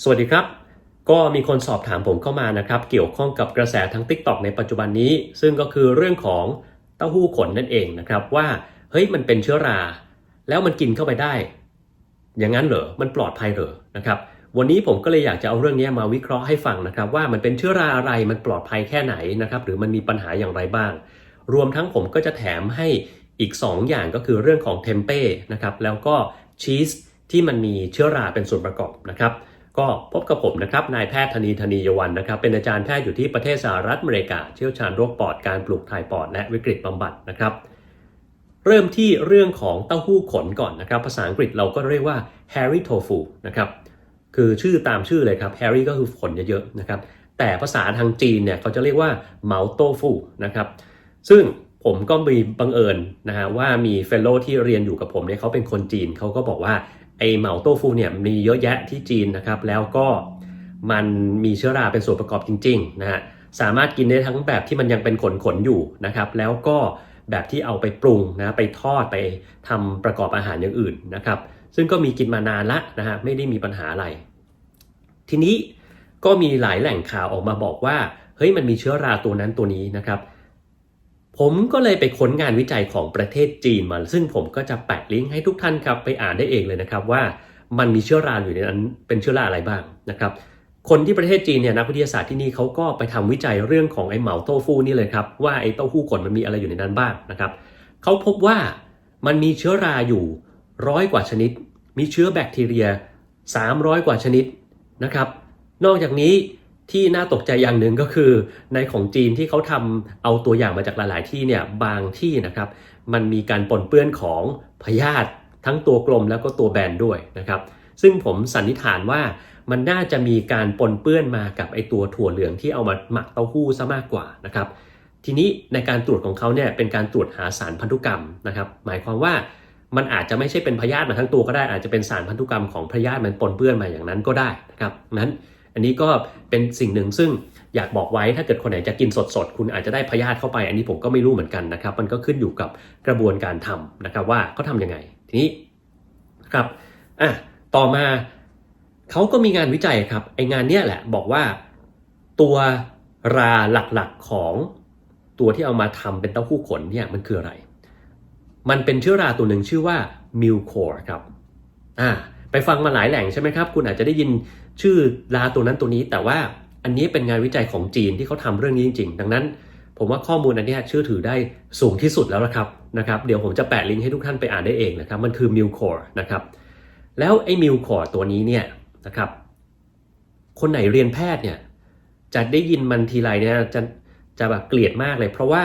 สวัสดีครับก็มีคนสอบถามผมเข้ามานะครับเกี่ยวข้องกับกระแสทาง TikTok ในปัจจุบันนี้ซึ่งก็คือเรื่องของเต้าหู้ขนนั่นเองนะครับว่าเฮ้ยมันเป็นเชื้อราแล้วมันกินเข้าไปได้อย่างนั้นเหรอมันปลอดภัยเหรอนะครับวันนี้ผมก็เลยอยากจะเอาเรื่องนี้มาวิเคราะห์ให้ฟังนะครับว่ามันเป็นเชื้อราอะไรมันปลอดภัยแค่ไหนนะครับหรือมันมีปัญหาอย่างไรบ้างรวมทั้งผมก็จะแถมให้อีก2อย่างก็คือเรื่องของเทมเป้นะครับแล้วก็ชีสที่มันมีเชื้อราเป็นส่วนประกอบนะครับก็พบกับผมนะครับนายแพทย์ธนียวันนะครับเป็นอาจารย์แพทย์อยู่ที่ประเทศสหรัฐอเมริกาเชี่ยวชาญโรคปอดการปลูกถ่ายปอดและวิกฤตบำบัดนะครับเริ่มที่เรื่องของเต้าหู้ขนก่อนนะครับภาษาอังกฤษเราก็เรียกว่า hairy tofu นะครับคือชื่อตามชื่อเลยครับ hairy ก็คือขนเยอะๆนะครับแต่ภาษาทางจีนเนี่ยเขาจะเรียกว่าเหมาโต้ฟูนะครับซึ่งผมก็มีบังเอิญนะฮะว่ามีเฟลโลที่เรียนอยู่กับผมเนี่ยเขาเป็นคนจีนเขาก็บอกว่าไอเหมาโต้ฟูเนี่ยมีเยอะแยะที่จีนนะครับแล้วก็มันมีเชื้อราเป็นส่วนประกอบจริงๆนะฮะสามารถกินได้ทั้งแบบที่มันยังเป็นขนอยู่นะครับแล้วก็แบบที่เอาไปปรุงนะไปทอดไปทำประกอบอาหารอย่างอื่นนะครับซึ่งก็มีกินมานานละนะฮะไม่ได้มีปัญหาอะไรทีนี้ก็มีหลายแหล่งข่าวออกมาบอกว่าเฮ้ยมันมีเชื้อราตัวนั้นตัวนี้นะครับผมก็เลยไปค้นงานวิจัยของประเทศจีนมาซึ่งผมก็จะแปะลิงก์ให้ทุกท่านครับไปอ่านได้เองเลยนะครับว่ามันมีเชื้อราอยู่ในนั้นเป็นเชื้อราอะไรบ้างนะครับคนที่ประเทศจีนเนี่ยนักวิทยาศาสตร์ที่นี่เขาก็ไปทำวิจัยเรื่องของไอ้เหมาโต้ฟูนี่เลยครับว่าไอ้เต้าหู้ขนมันมีอะไรอยู่ในนั้นบ้างนะครับเขาพบว่ามันมีเชื้อราอยู่100 กว่าชนิดมีเชื้อแบคทีเรีย300 กว่าชนิดนะครับนอกจากนี้ที่น่าตกใจอย่างหนึ่งก็คือในของจีนที่เขาทำเอาตัวอย่างมาจากหลายๆที่เนี่ยบางที่นะครับมันมีการปนเปื้อนของพยาธิทั้งตัวกลมแล้วก็ตัวแบนด้วยนะครับซึ่งผมสันนิษฐานว่ามันน่าจะมีการปนเปื้อนมากับไอตัวถั่วเหลืองที่เอามาหมักเต้าหู้ซะมากกว่านะครับทีนี้ในการตรวจของเขาเนี่ยเป็นการตรวจหาสารพันธุกรรมนะครับหมายความว่ามันอาจจะไม่ใช่เป็นพยาธิมาทั้งตัวก็ได้อาจจะเป็นสารพันธุกรรมของพยาธิมันปนเปื้อนมาอย่างนั้นก็ได้นะครับนั้นอันนี้ก็เป็นสิ่งหนึ่งซึ่งอยากบอกไว้ถ้าเกิดคนไหนจะกินสดๆคุณอาจจะได้พยาธิเข้าไปอันนี้ผมก็ไม่รู้เหมือนกันนะครับมันก็ขึ้นอยู่กับกระบวนการทำนะครับว่าเขาทำยังไงทีนี้ครับต่อมาเขาก็มีงานวิจัยครับไองานเนี้ยแหละบอกว่าตัวราหลักๆของตัวที่เอามาทำเป็นเต้าหู้ขนเนี่ยมันคืออะไรมันเป็นเชื้อราตัวหนึ่งชื่อว่ามิลโคร์ครับไปฟังมาหลายแหล่งใช่ไหมครับคุณอาจจะได้ยินชื่อราตัวนั้นตัวนี้แต่ว่าอันนี้เป็นงานวิจัยของจีนที่เขาทำเรื่องนี้จริงๆดังนั้นผมว่าข้อมูลอันนี้เชื่อถือได้สูงที่สุดแล้วนะครับเดี๋ยวผมจะแปะลิงก์ให้ทุกท่านไปอ่านได้เองนะครับมันคือมิลโคร์นะครับแล้วไอ้มิลโคร์ตัวนี้เนี่ยนะครับคนไหนเรียนแพทย์เนี่ยจะได้ยินมันทีไรเนี่ยจะแบบเกลียดมากเลยเพราะว่า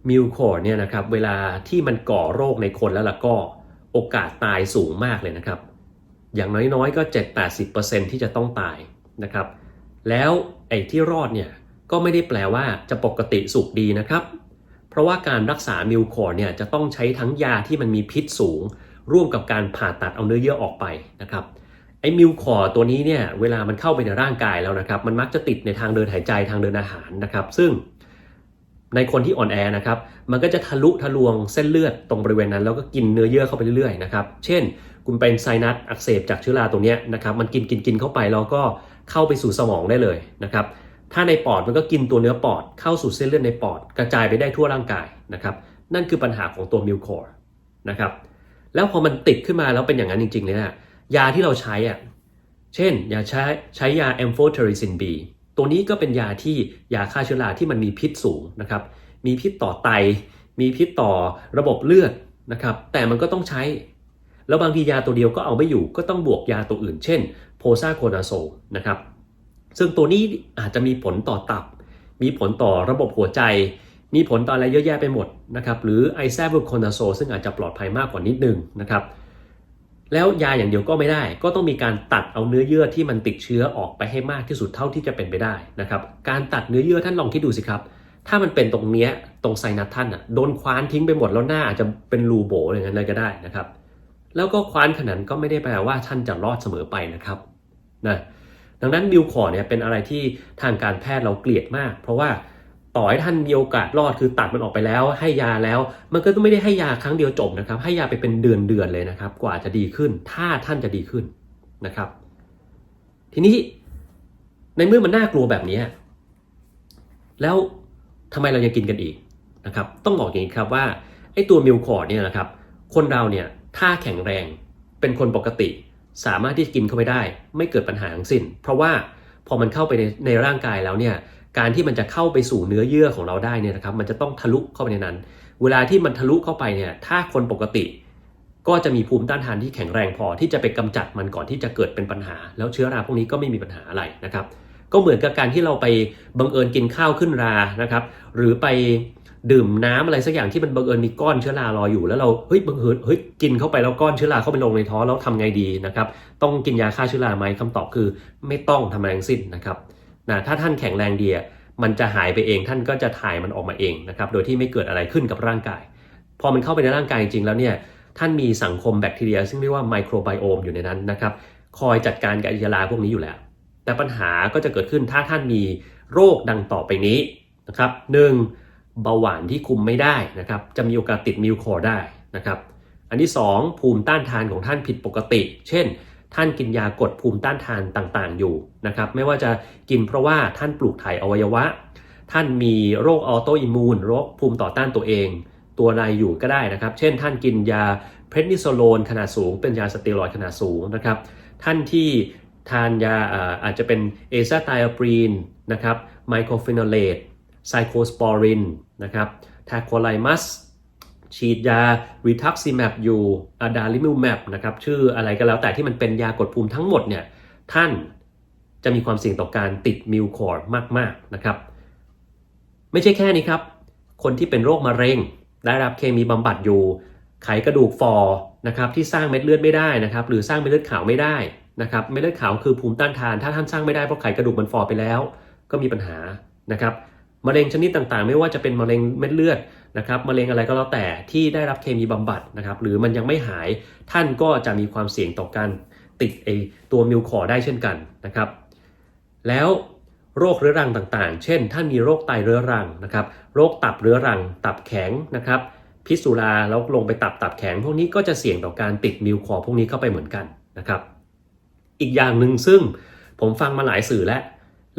มิลโคร์เนี่ยนะครับเวลาที่มันก่อโรคในคนแล้วล่ะก็โอกาสตายสูงมากเลยนะครับอย่างน้อยๆก็ 7-80% ที่จะต้องตายนะครับแล้วไอ้ที่รอดเนี่ยก็ไม่ได้แปลว่าจะปกติสุขดีนะครับเพราะว่าการรักษามิลโคร์เนี่ยจะต้องใช้ทั้งยาที่มันมีพิษสูงร่วมกับการผ่าตัดเอาเนื้อเยื่อออกไปนะครับไอ้มิลโคร์ตัวนี้เนี่ยเวลามันเข้าไปในร่างกายแล้วนะครับมันมักจะติดในทางเดินหายใจทางเดินอาหารนะครับซึ่งในคนที่อ่อนแอนะครับมันก็จะทะลุทะลวงเส้นเลือดตรงบริเวณนั้นแล้วก็กินเนื้อเยื่อเข้าไปเรื่อยๆนะครับเช่นคุณเป็นไซนัสอักเสบจากเชื้อราตัวนี้นะครับมันกินเข้าไปแล้วก็เข้าไปสู่สมองได้เลยนะครับถ้าในปอดมันก็กินตัวเนื้อปอดเข้าสู่เส้นเลือดในปอดกระจายไปได้ทั่วร่างกายนะครับนั่นคือปัญหาของตัวมิลโคร์นะครับแล้วพอมันติดขึ้นมาแล้วเป็นอย่างนั้นจริงๆเลยนะยาที่เราใช้เช่นใช้ยาแอมโฟเทอริซิน B ตัวนี้ก็เป็นยาที่ยาฆ่าเชื้อราที่มันมีพิษสูงนะครับมีพิษต่อไตมีพิษต่อระบบเลือดนะครับแต่มันก็ต้องใช้แล้วบางทียาตัวเดียวก็เอาไม่อยู่ก็ต้องบวกยาตัวอื่นเช่นโพซาโคนาโซลนะครับซึ่งตัวนี้อาจจะมีผลต่อตับมีผลต่อระบบหัวใจมีผลต่ออะไรเยอะแยะไปหมดนะครับหรือไอแซบูโคนาโซลซึ่งอาจจะปลอดภัยมากกว่านิดนึงนะครับแล้วยาอย่างเดียวก็ไม่ได้ก็ต้องมีการตัดเอาเนื้อเยื่อที่มันติดเชื้อออกไปให้มากที่สุดเท่าที่จะเป็นไปได้นะครับการตัดเนื้อเยื่อท่านลองคิดดูสิครับถ้ามันเป็นตรงเนี้ยตรงไซนัสท่านโดนคว้านทิ้งไปหมดแล้วหน้าอาจจะเป็นรูโบอย่างนั้นเลยก็ได้นะครับแล้วก็คว้านขนาดก็ไม่ได้แปลว่าท่านจะรอดเสมอไปนะครับดังนั้นมิลโคร์เนี่ยเป็นอะไรที่ทางการแพทย์เราเกลียดมากเพราะว่าต่อให้ท่านมีโอกาสรอดคือตัดมันออกไปแล้วให้ยาแล้วมันก็ไม่ได้ให้ยาครั้งเดียวจบนะครับให้ยาไปเป็นเดือนเลยนะครับกว่าจะดีขึ้นถ้าท่านจะดีขึ้นนะครับที ทีนี้ในเมื่อมันน่ากลัวแบบนี้แล้วทำไมเรายังกินกันอีกนะครับต้องบอกอย่างนี้ครับว่าไอ้ตัวมิลคอร์ดเนี่ยนะครับคนเราเนี่ยถ้าแข็งแรงเป็นคนปกติสามารถที่จะกินเข้าไปได้ไม่เกิดปัญหาทั้งสิ้นเพราะว่าพอมันเข้าไปในร่างกายแล้วเนี่ยการที่มันจะเข้าไปสู่เนื้อเยื่อของเราได้เนี่ยนะครับมันจะต้องทะลุเข้าไปในนั้นเวลาที่มันทะลุเข้าไปเนี่ยถ้าคนปกติก็จะมีภูมิต้านทานที่แข็งแรงพอที่จะไปกำจัดมันก่อนที่จะเกิดเป็นปัญหาแล้วเชื้อราพวกนี้ก็ไม่มีปัญหาอะไรนะครับก็เหมือนกับการที่เราไปบังเอิญกินข้าวขึ้นรานะครับหรือไปดื่มน้ำอะไรสักอย่างที่มันบังเอิญมีก้อนเชื้อรารออยู่แล้วเราบังเอิญกินเข้าไปแล้วก้อนเชื้อราเข้าไปลงในท้องแล้วทำไงดีนะครับต้องกินยาฆ่าเชื้อราไหมคำตอบคือไม่ต้องทำอะไรทั้งสิ้นนะครับถ้าท่านแข็งแรงดีมันจะหายไปเองท่านก็จะถ่ายมันออกมาเองนะครับโดยที่ไม่เกิดอะไรขึ้นกับร่างกายพอมันเข้าไปในร่างกายจริงๆแล้วเนี่ยท่านมีสังคมแบคทีเรียซึ่งเรียกว่าไมโครไบโอมอยู่ในนั้นนะครับคอยจัดการกับเชื้อราพวกนี้อยู่แล้วแต่ปัญหาก็จะเกิดขึ้นถ้าท่านมีโรคดังต่อไปนี้นะครับ1เบาหวานที่คุมไม่ได้นะครับจะมีโอกาสติดมิลคอร์ได้นะครับอันที่2ภูมิต้านทานของท่านผิดปกติเช่นท่านกินยากดภูมิต้านทานต่างๆอยู่นะครับไม่ว่าจะกินเพราะว่าท่านปลูกถ่ายอวัยวะท่านมีโรคออโตอิมมูนโรคภูมิต่อต้านตัวเองตัวในอยู่ก็ได้นะครับเช่นท่านกินยาเพรนิโซโลนขนาดสูงเป็นยาสเตียรอยด์ขนาดสูงนะครับท่านที่ทานยาอาจจะเป็นเอซาไทอาปรีนนะครับไมโครฟิโนเลตไซโคสปอรินนะครับแทโคไลมัสฉีดยารีทักซิแมปอยู่อะดาลิมิวแมปนะครับชื่ออะไรก็แล้วแต่ที่มันเป็นยากดภูมิทั้งหมดเนี่ยท่านจะมีความเสี่ยงต่อการติดมิลคอร์ดมากๆนะครับไม่ใช่แค่นี้ครับคนที่เป็นโรคมะเร็งได้รับเคมีบำบัดอยู่ไขกระดูกฝ่อนะครับที่สร้างเม็ดเลือดไม่ได้นะครับหรือสร้างเม็ดเลือดขาวไม่ได้นะครับเม็ดเลือดขาวคือภูมิต้านทานถ้าท่านสร้างไม่ได้เพราะไขกระดูกมันฝ่อไปแล้วก็มีปัญหานะครับมะเร็งชนิดต่างๆไม่ว่าจะเป็นมะเร็งเม็ดเลือดนะครับมะเร็งอะไรก็แล้วแต่ที่ได้รับเคมีบำบัดนะครับหรือมันยังไม่หายท่านก็จะมีความเสี่ยงต่อการติดตัวมิลคอร์ได้เช่นกันนะครับแล้วโรคเรื้อรังต่างๆเช่นท่านมีโรคไตเรื้อรังนะครับโรคตับเรื้อรังตับแข็งนะครับพิษสุราแล้วลงไปตับแข็งพวกนี้ก็จะเสี่ยงต่อการติดมิลคอร์พวกนี้เข้าไปเหมือนกันนะครับอีกอย่างหนึ่งซึ่งผมฟังมาหลายสื่อแ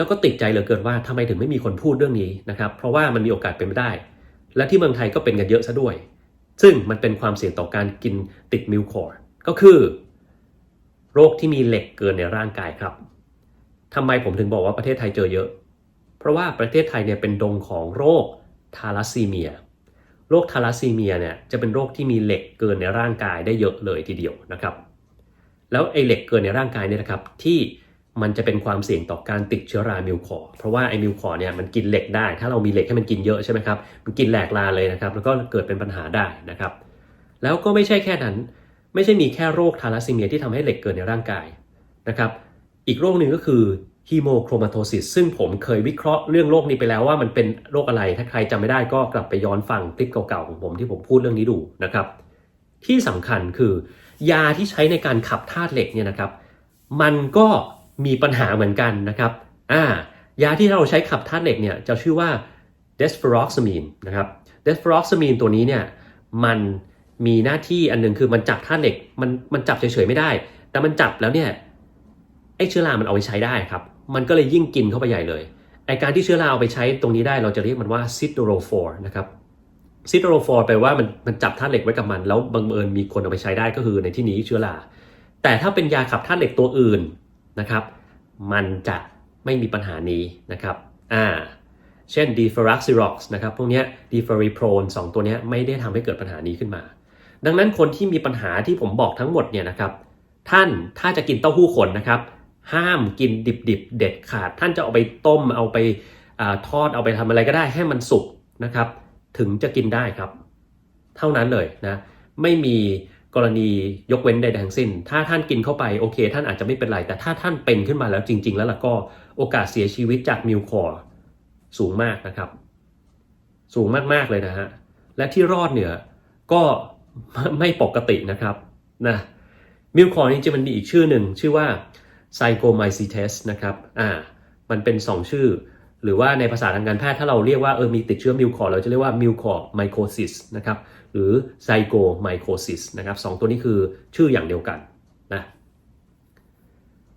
ล้วก็ติดใจเหลือเกินว่าทำไมถึงไม่มีคนพูดเรื่องนี้นะครับเพราะว่ามันมีโอกาสเป็นไปได้และที่เมืองไทยก็เป็นกันเยอะซะด้วยซึ่งมันเป็นความเสี่ยงต่อการกินติดมิลคอร์ก็คือโรคที่มีเหล็กเกินในร่างกายครับทำไมผมถึงบอกว่าประเทศไทยเจอเยอะเพราะว่าประเทศไทยเนี่ยเป็นดงของโรคทาลัสซีเมียโรคทาลัสซีเมียเนี่ยจะเป็นโรคที่มีเหล็กเกินในร่างกายได้เยอะเลยทีเดียวนะครับแล้วไอ้เหล็กเกินในร่างกายเนี่ยนะครับที่มันจะเป็นความเสี่ยงต่อการติดเชื้อรามิลคอร์เพราะว่าไอ้มิลคอร์เนี่ยมันกินเหล็กได้ถ้าเรามีเหล็กให้มันกินเยอะใช่ไหมครับมันกินแหลกลาเลยนะครับแล้วก็เกิดเป็นปัญหาได้นะครับแล้วก็ไม่ใช่แค่นั้นไม่ใช่มีแค่โรคทาลัสซีเมียที่ทำให้เหล็กเกินในร่างกายนะครับอีกโรคหนึ่งก็คือฮีโมโครมาโทซิสซึ่งผมเคยวิเคราะห์เรื่องโรคนี้ไปแล้วว่ามันเป็นโรคอะไรถ้าใครจำไม่ได้ก็กลับไปย้อนฟังคลิปเก่าๆของผมที่ผมพูดเรื่องนี้ดูนะครับที่สำคัญคือยาที่ใช้ในการขับธาตุเหล็กเนี่ยนะครับมันก็มีปัญหาเหมือนกันนะครับยาที่เราใช้ขับธาตุเหล็กเนี่ยจะชื่อว่าเดสเฟอโรอกซามีนนะครับเดสเฟอโรอกซามีนตัวนี้เนี่ยมันมีหน้าที่อันหนึ่งคือมันจับธาตุเหล็กมันจับเฉยๆไม่ได้แต่มันจับแล้วเนี่ยไอ้เชื้อรามันเอาไปใช้ได้ครับมันก็เลยยิ่งกินเข้าไปใหญ่เลยไอ้การที่เชื้อราเอาไปใช้ตรงนี้ได้เราจะเรียกมันว่าซิโดโรฟอร์นะครับซิโดโรฟอร์แปลว่ามันจับธาตุเหล็กไว้กับมันแล้วบังเอิญมีคนเอาไปใช้ได้ก็คือในที่นี้เชื้อราแต่ถ้าเป็นยาขับธาตุเหล็กตัวอื่นนะครับมันจะไม่มีปัญหานี้นะครับเช่น Deferoxyrox นะครับพวกนี้ Deferiprone 2ตัวนี้ไม่ได้ทำให้เกิดปัญหานี้ขึ้นมาดังนั้นคนที่มีปัญหาที่ผมบอกทั้งหมดเนี่ยนะครับท่านถ้าจะกินเต้าหู้ขนนะครับห้ามกินดิบๆเด็ดขาดท่านจะเอาไปต้มเอาไปทอดเอาไปทำอะไรก็ได้ให้มันสุกนะครับถึงจะกินได้ครับเท่านั้นเลยนะไม่มีกรณียกเว้นใดๆทั้งสิ้นถ้าท่านกินเข้าไปโอเคท่านอาจจะไม่เป็นไรแต่ถ้าท่านเป็นขึ้นมาแล้วจริงๆแล้วล่ะก็โอกาสเสียชีวิตจากมิลคอร์สูงมากนะครับสูงมากๆเลยนะฮะและที่รอดเนี่ยก็ไม่ปกตินะครับนะมิลคอร์จริงๆมันมีอีกชื่อหนึ่งชื่อว่าไซโกไมซิเทสนะครับมันเป็น2ชื่อหรือว่าในภาษาทางการแพทย์ถ้าเราเรียกว่ามีติดเชื้อมิลคอร์เราจะเรียกว่ามิลคอร์ไมโครซิสนะครับหรือไซโกไมโครซิสนะครับ2ตัวนี้คือชื่ออย่างเดียวกันนะ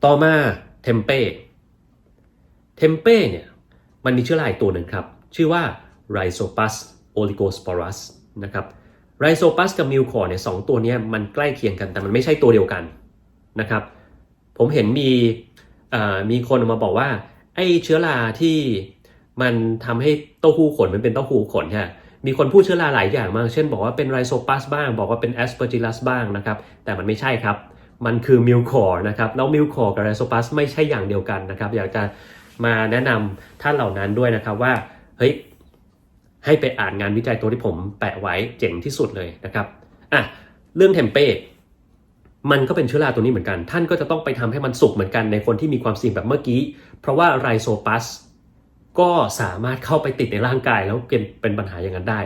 ต่อมา เทมเป้เนี่ยมันมีเชื้อราอีกตัวหนึ่งครับชื่อว่า Rhizopus oligosporus นะครับ Rhizopus กับ Mucorเนี่ย2ตัวนี้มันใกล้เคียงกันแต่มันไม่ใช่ตัวเดียวกันนะครับผมเห็นมีคนออกมาบอกว่าไอ้เชื้อราที่มันทำให้เต้าหู้ขนมันเป็นเต้าหู้ขนเนี่ยมีคนพูดเชื้อราหลายอย่างมากเช่นบอกว่าเป็น Rhizopus บ้างบอกว่าเป็น Aspergillus บ้างนะครับแต่มันไม่ใช่ครับมันคือ Mucor นะครับแล้ว Mucor กับ Rhizopus ไม่ใช่อย่างเดียวกันนะครับอยากจะมาแนะนำท่านเหล่านั้นด้วยนะครับว่าเฮ้ยให้ไปอ่านงานวิจัยตัวที่ผมแปะไว้เจ๋งที่สุดเลยนะครับเรื่องเทมเป้มันก็เป็นเชื้อราตัวนี้เหมือนกันท่านก็จะต้องไปทำให้มันสุกเหมือนกันในคนที่มีความเสี่ยงแบบเมื่อกี้เพราะว่าไรโซปัสก็สามารถเข้าไปติดในร่างกายแล้วเป็นปัญหาอย่างนั้นได้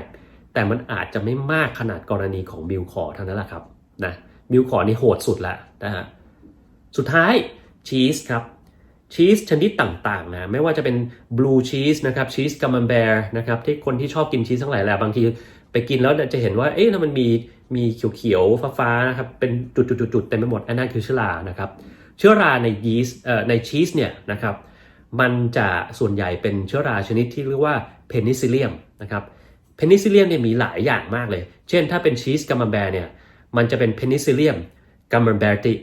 แต่มันอาจจะไม่มากขนาดกรณีของมิวคอร์เท่านั้นแหละครับนะมิวคอร์นี่โหดสุดละนะฮะสุดท้ายชีสครับชีสชนิดต่างๆนะไม่ว่าจะเป็นบลูชีสนะครับชีสกัมมันแบร์นะครับที่คนที่ชอบกินชีสทั้งหลายแหละบางทีไปกินแล้วจะเห็นว่าแล้วมันมีเขียวๆฟ้าๆนะครับเป็นจุดๆเต็มไปหมดอันนั้นคือเชื้อรานะครับเชื้อราในยีสต์ในชีสเนี่ยนะครับมันจะส่วนใหญ่เป็นเชื้อราชนิดที่เรียกว่าเพนิซิลเลียมนะครับเพนิซิลเลียมเนี่ยมีหลายอย่างมากเลยเช่นถ้าเป็นชีสกัมมันแบร์เนี่ยมันจะเป็นเพนิซิลเลียมกัมมันแบร์ติ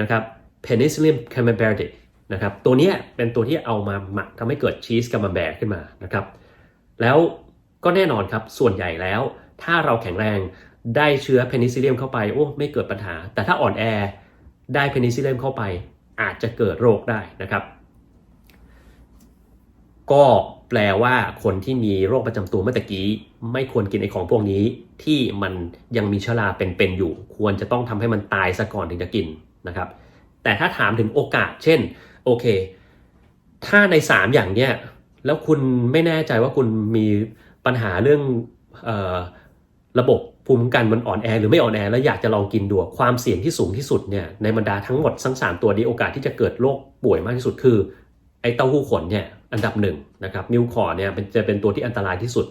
นะครับเพนิซิลเลียมกัมมันแบร์ตินะครับตัวนี้เป็นตัวที่เอามาหมักทำให้เกิดชีสกัมมันแบร์ขึ้นมานะครับแล้วก็แน่นอนครับส่วนใหญ่แล้วถ้าเราแข็งแรงได้เชื้อเพนิซิลเลียมเข้าไปไม่เกิดปัญหาแต่ถ้าอ่อนแอได้เพนิซิลเลียมเข้าไปอาจจะเกิดโรคได้นะครับก็แปลว่าคนที่มีโรคประจำตัวเมื่อกี้ไม่ควรกินไอ้ของพวกนี้ที่มันยังมีเชื้อราเป็นอยู่ควรจะต้องทำให้มันตายซะก่อนถึงจะกินนะครับแต่ถ้าถามถึงโอกาสเช่นโอเคถ้าใน3อย่างเนี้ยแล้วคุณไม่แน่ใจว่าคุณมีปัญหาเรื่องระบบภูมิคุ้มกันมันอ่อนแอหรือไม่อ่อนแอแล้วอยากจะลองกินดูความเสี่ยงที่สูงที่สุดเนี่ยในบรรดาทั้งหมดทั้ง3ตัวนี้โอกาสที่จะเกิดโรคป่วยมากที่สุดคือไอ้เต้าหู้ขนเนี่ยอันดับ1นะครับมิวคอร์เนี่ยจะเป็นตัวที่อันตรายที่สุด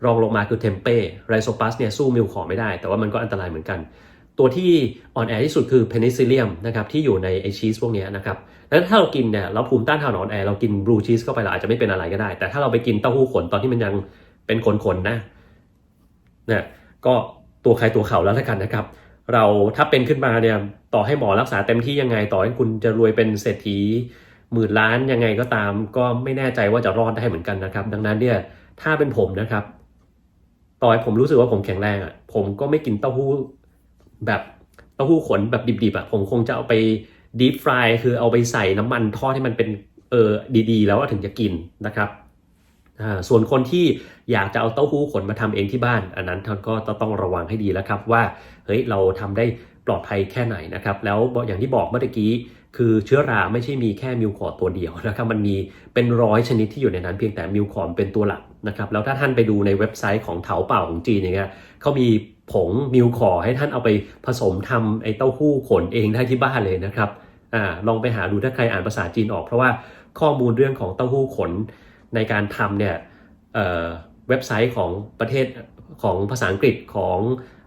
รองลงมาคือเทมเป้ไรโซปัสเนี่ยสู้มิวคอร์ไม่ได้แต่ว่ามันก็อันตรายเหมือนกันตัวที่อ่อนแอที่สุดคือเพนิซิลเลียมนะครับที่อยู่ในไอชีสพวกนี้นะครับแล้วถ้าเรากินเนี่ยเราภูมิต้านทานอ่อนแอเรากินบลูชีสเข้าไปเราอาจจะไม่เป็นอะไรก็ได้แต่ถ้าเราไปกินเต้าหู้ขนตอนที่มันยังเป็นขนๆนะก็ตัวใครตัวเขาแล้วละกันนะครับเราถ้าเป็นขึ้นมาเนี่ยต่อให้หมอรักษาเต็มที่ยังไงต่อให้คุณจะรวยเป็นเศรษฐี10,000 ล้านยังไงก็ตามก็ไม่แน่ใจว่าจะรอดได้เหมือนกันนะครับดังนั้นเนี่ยถ้าเป็นผมนะครับต่อให้ผมรู้สึกว่าผมแข็งแรงผมก็ไม่กินเต้าหู้แบบเต้าหู้ขนแบบดิบๆผมคงจะเอาไปดีฟฟรายคือเอาไปใส่น้ำมันทอดให้มันเป็นดีๆแล้วถึงจะกินนะครับส่วนคนที่อยากจะเอาเต้าหู้ขนมาทำเองที่บ้านอันนั้นท่านก็ต้องระวังให้ดีแล้วครับว่าเฮ้ยเราทำได้ปลอดภัยแค่ไหนนะครับแล้วอย่างที่บอกเมื่อกี้คือเชื้อราไม่ใช่มีแค่มิวคอร์ตัวเดียวนะครับมันมีเป็น100ชนิดที่อยู่ในนั้นเพียงแต่มิวคอร์เป็นตัวหลักนะครับแล้วถ้าท่านไปดูในเว็บไซต์ของเถาเป่าของจีนอย่างเงี้ยเขามีผงมิวคอร์ให้ท่านเอาไปผสมทำไอ้เต้าหู้ขนเองได้ที่บ้านเลยนะครับลองไปหาดูถ้าใครอ่านภาษาจีนออกเพราะว่าข้อมูลเรื่องของเต้าหู้ขนในการทำเนี่ยเว็บไซต์ของประเทศของภาษาอังกฤษของ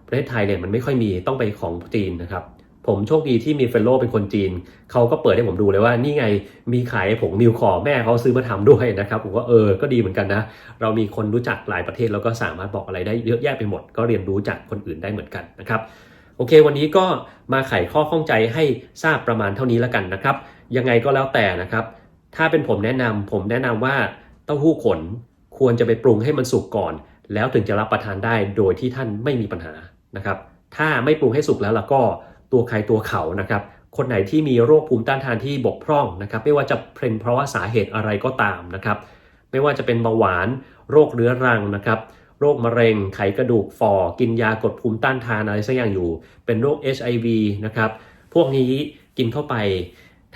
ประเทศไทยเนี่ยมันไม่ค่อยมีต้องไปของจีนนะครับผมโชคดีที่มีเฟลโลเป็นคนจีนเขาก็เปิดให้ผมดูเลยว่านี่ไงมีขายผงมิวคอร์แม่เขาซื้อมาทำด้วยนะครับผมว่าก็ดีเหมือนกันนะเรามีคนรู้จักหลายประเทศแล้วก็สามารถบอกอะไรได้เยอะแยะไปหมดก็เรียนรู้จากคนอื่นได้เหมือนกันนะครับโอเควันนี้ก็มาไขข้อข้องใจให้ทราบประมาณเท่านี้แล้วกันนะครับยังไงก็แล้วแต่นะครับถ้าเป็นผมแนะนำว่าเต้าหู้ขนควรจะไปปรุงให้มันสุกก่อนแล้วถึงจะรับประทานได้โดยที่ท่านไม่มีปัญหานะครับถ้าไม่ปรุงให้สุกแล้วก็ตัวใครตัวเขานะครับคนไหนที่มีโรคภูมิต้านทานที่บกพร่องนะครับไม่ว่าจะเป็นเพราะว่าสาเหตุอะไรก็ตามนะครับไม่ว่าจะเป็นเบาหวานโรคเรื้อรังนะครับโรคมะเร็งไขกระดูกฝ่อกินยากดภูมิต้านทานอะไรสักอย่างอยู่เป็นโรค HIV นะครับพวกนี้กินเข้าไป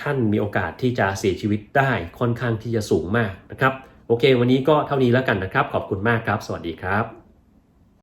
ท่านมีโอกาสที่จะเสียชีวิตได้ค่อนข้างที่จะสูงมากนะครับโอเควันนี้ก็เท่านี้แล้วกันนะครับขอบคุณมากครับสวัสดีครับ